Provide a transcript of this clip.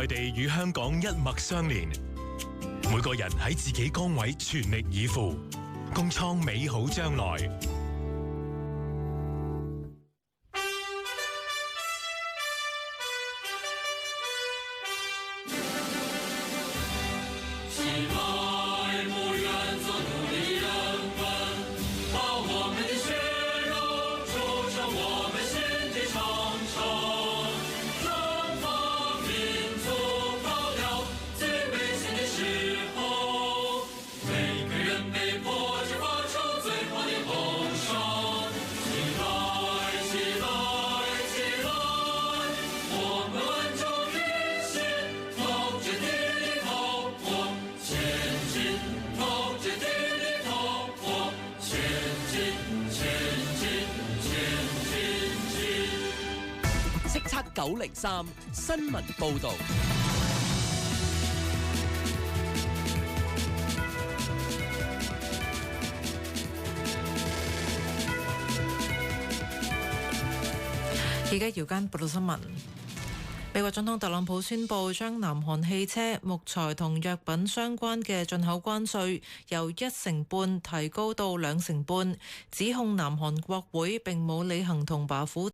內地與香港一脈相連，每個人喺自己崗位全力以赴，共創美好將來。903新聞報導。而家姚間報道新聞。美國總統特朗普宣布將南韓汽車、木材同藥品相關嘅進口關稅由1.5%提高到2.5%，指控南韓國會並冇履行同華府